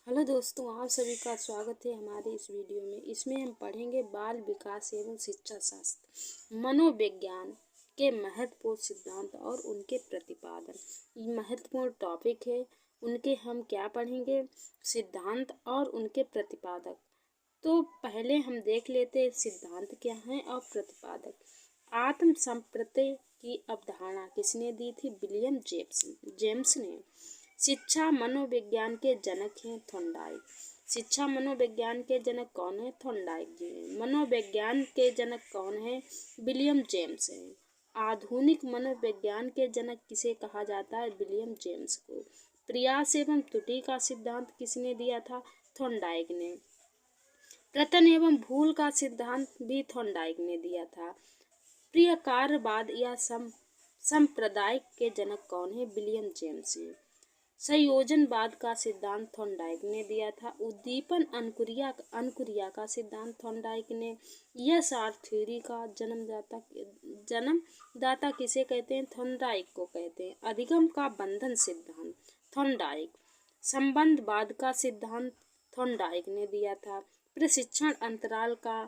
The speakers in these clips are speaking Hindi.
हेलो दोस्तों, आप सभी का स्वागत है हमारे इस वीडियो में। इसमें हम पढ़ेंगे बाल विकास एवं शिक्षा शास्त्र, मनोविज्ञान के महत्वपूर्ण सिद्धांत और उनके प्रतिपादन। ये महत्वपूर्ण टॉपिक है। उनके हम क्या पढ़ेंगे? सिद्धांत और उनके प्रतिपादक। तो पहले हम देख लेते हैं सिद्धांत क्या हैं और प्रतिपादक। आत्म संप्रत्यय की अवधारणा किसने दी थी? विलियम जेम्स ने। शिक्षा मनोविज्ञान के जनक हैं थॉर्नडाइक। शिक्षा मनोविज्ञान के जनक कौन है? थॉर्नडाइक जी हैं। मनोविज्ञान के जनक कौन है? विलियम जेम्स हैं। आधुनिक मनोविज्ञान के जनक किसे कहा जाता है? विलियम जेम्स को। प्रयास एवं त्रुटि का सिद्धांत किसने दिया था? थॉर्नडाइक ने। प्रत्यय एवं भूल का सिद्धांत भी थॉर्नडाइक ने दिया था। प्रियकारवाद या संप्रदाय के जनक कौन है? विलियम जेम्स हैं। संयोजनवाद का सिद्धांत थॉर्नडाइक ने दिया था। उद्दीपन अनुक्रिया का सिद्धांत थॉर्नडाइक ने। ESR थ्योरी का जन्मदाता किसे कहते हैं? थॉर्नडाइक को कहते हैं। अधिगम का बंधन सिद्धांत थॉर्नडाइक। संबंधवाद का सिद्धांत थॉर्नडाइक ने दिया था। प्रशिक्षण अंतराल का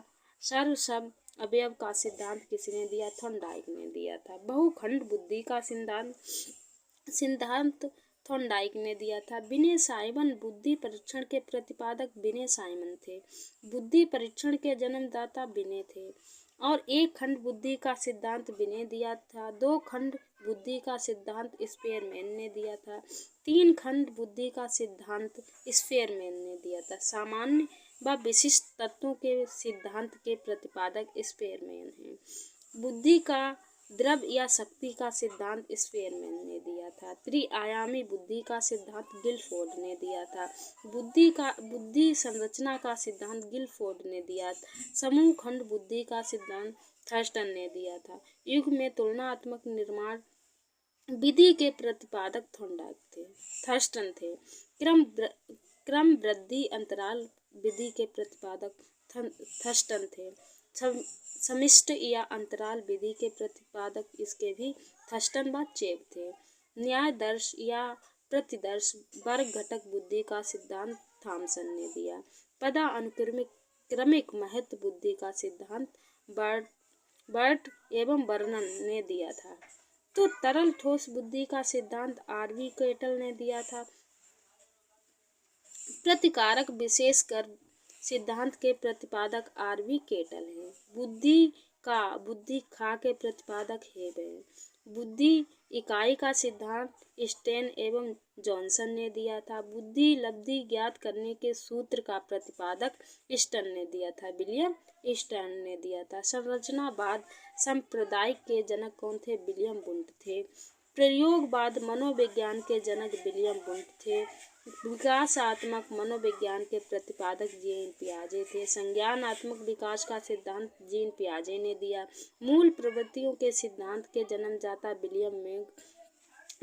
सर्वसम अवयव का सिद्धांत किसने दिया? थॉर्नडाइक ने दिया था। बहुखंड बुद्धि का सिद्धांत थॉर्नडाइक ने दिया था। विनय साइमन बुद्धि परीक्षण के प्रतिपादक विनय साइमन थे। बुद्धि परीक्षण के जन्मदाता विनय थे। और एक खंड बुद्धि का सिद्धांत विनय दिया था। दो खंड बुद्धि का सिद्धांत स्पेयरमैन ने दिया था। तीन खंड बुद्धि का सिद्धांत स्पेयरमैन ने दिया था। सामान्य व विशिष्ट तत्वों के सिद्धांत के प्रतिपादक स्पेयरमैन हैं। बुद्धि का द्रव्य या शक्ति का सिद्धांत स्पेयरमैन ने दिया था। त्रिआयामी बुद्धि का सिद्धांत गिलफोर्ड ने दिया था। बुद्धि संरचना का सिद्धांत गिलफोर्ड ने दिया। समूह खंड बुद्धि का सिद्धांत थर्स्टन ने दिया था। युग में तुलनात्मक निर्माण विधि के प्रतिपादक थर्स्टन थे। क्रम वृद्धि अंतराल विधि के प्रतिपादक थर्स्टन थे। समिष्ट या अंतराल विधि के प्रतिपादक इसके भी थर्स्टन व चेब थे। न्यायदर्श या प्रतिदर्श वर्ग घटक बुद्धि का सिद्धांत थॉमसन ने दिया। पदानुक्रमिक महत्व बुद्धि का सिद्धांत बर्ट एवं वर्नन ने दिया था। तो तरल ठोस बुद्धि का सिद्धांत RV केटल ने दिया था। प्रतिकारक विशेषकर सिद्धांत के प्रतिपादक RV केटल हैं। बुद्धि खा के प्रतिपादक हेब हैं। बुद्धि इकाई का सिद्धांत स्टेन एवं जॉनसन ने दिया था। बुद्धि लब्धि ज्ञात करने के सूत्र का प्रतिपादक स्टर्न ने दिया था। विलियम स्टर्न ने दिया था। संरचनावाद संप्रदाय के जनक कौन थे? विलियम वुंट थे। प्रयोगवाद मनोविज्ञान के जनक विलियम वुंट थे। विकासात्मक मनोविज्ञान के प्रतिपादक जीन पियाजे थे। संज्ञानात्मक विकास का सिद्धांत जीन पियाजे ने दिया। मूल प्रवृत्तियों के सिद्धांत के जन्मदाता विलियम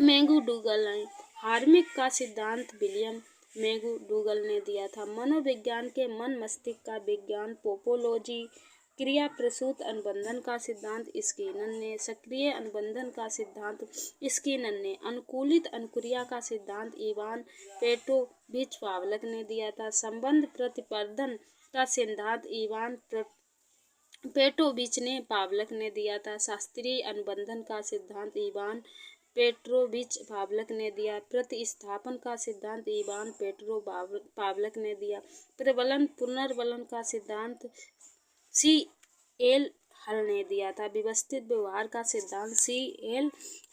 मैगडूगल ने। हार्मिक का सिद्धांत विलियम मैगडूगल ने दिया था। मनोविज्ञान के मन मस्तिष्क का विज्ञान पोपोलॉजी। क्रिया प्रसूत अनुबंधन का सिद्धांत स्किनर ने। सक्रिय अनुबंधन का सिद्धांत स्किनर ने। अनुकूलित अनुक्रिया का सिद्धांत इवान पेट्रोविच पावलक ने दिया था। संबंध प्रतिपर्दन का सिद्धांत इवान पेट्रोविच ने पावलक ने दिया था। शास्त्रीय अनुबंधन का सिद्धांत इवान पेट्रोविच पावलक ने दिया। प्रतिस्थापन का सिद्धांत इवान पावलक ने दिया। प्रबलन पुनर्बलन का सिद्धांत CL हल ने दिया था। व्यवस्थित व्यवहार का सिद्धांत CL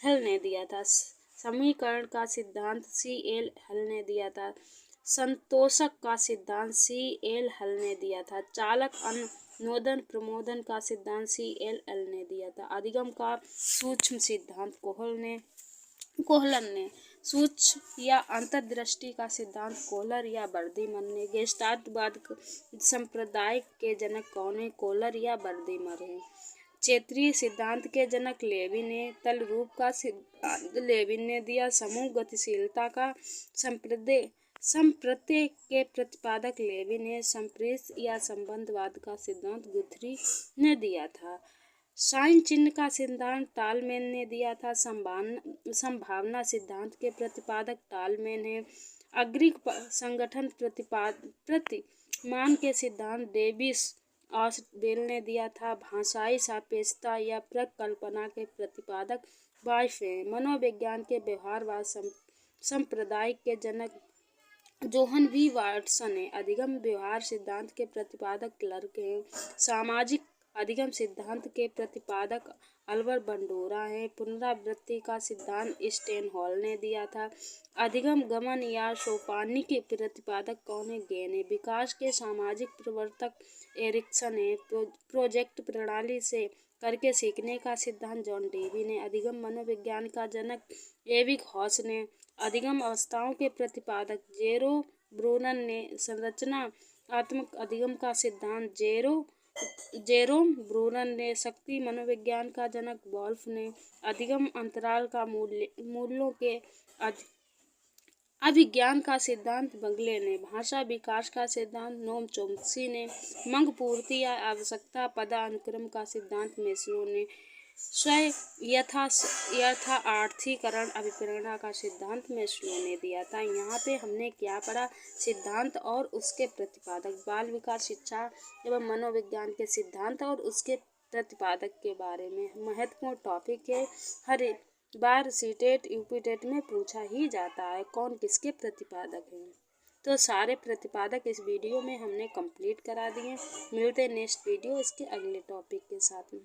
हल ने दिया था। समीकरण का सिद्धांत CL हल ने दिया था। संतोषक का सिद्धांत CL हल ने दिया था। चालक अनुमोदन प्रमोदन का सिद्धांत CL हल ने दिया था। अधिगम का सूक्ष्म सिद्धांत कोहलन ने। सूक्ष्म या अंतर्दृष्टि का सिद्धांत कोहलर या वर्धीमर ने। गेस्टाल्टवाद संप्रदाय के जनक कौन है? कोहलर या वर्धीमर हैं। क्षेत्रीय सिद्धांत के जनक लेविन ने। तल रूप का सिद्धांत लेविन ने दिया। समूह गतिशीलता का संप्रत्यय के प्रतिपादक लेविन ने। संप्रेषण या संबंधवाद का सिद्धांत गुथरी ने दिया था। साइन चिन्ह का सिद्धांत टालमैन ने दिया था। संभावना सिद्धांत के प्रतिपादक टालमैन है। अग्रिक संगठन प्रतिमान के सिद्धांत डेविस ऑस्टबेल ने दिया था। भाषाई सापेक्षता या प्रकल्पना के प्रतिपादक वाइफे। मनोविज्ञान के व्यवहारवाद संप्रदाय के जनक जोहन वी वाटसन है। अधिगम व्यवहार सिद्धांत के प्रतिपादक क्लर्क हैं। सामाजिक अधिगम सिद्धांत के प्रतिपादक अल्बर्ट बंडोरा हैं। पुनरावृत्ति का सिद्धांत स्टेन हॉल ने दिया था। अधिगम गमन या सोपानिक के प्रतिपादक कौन है? गेन है। विकास के सामाजिक प्रवर्तक एरिक्सन है। प्रोजेक्ट प्रणाली से करके सीखने का सिद्धांत जॉन डेवी ने। अधिगम मनोविज्ञान का जनक एविक हॉस ने। अधिगम अवस्थाओं के प्रतिपादक जेरो ब्रूनन ने। संरचनात्मक अधिगम का सिद्धांत जेरोम ब्रूनन ने। शक्ति मनोविज्ञान का जनक वॉल्फ ने। अधिगम अंतराल का मूल्यों के अभिज्ञान का सिद्धांत बगले ने। भाषा विकास का सिद्धांत नोम चोम्स्की ने। मंग पूर्ति या आवश्यकता पदानुक्रम का सिद्धांत मेस्लो ने। स्व यथार्थीकरण अभिप्रेरणा का सिद्धांत मेस्लो ने दिया था। यहाँ पे हमने क्या पढ़ा? सिद्धांत और उसके प्रतिपादक, बाल विकास शिक्षा एवं मनोविज्ञान के सिद्धांत और उसके प्रतिपादक के बारे में। महत्वपूर्ण टॉपिक है, हर बार सीटेट यूपीटेट में पूछा ही जाता है कौन किसके प्रतिपादक हैं। तो सारे प्रतिपादक इस वीडियो में हमने कंप्लीट करा दिए। मिलते हैं नेक्स्ट वीडियो इसके अगले टॉपिक के साथ में।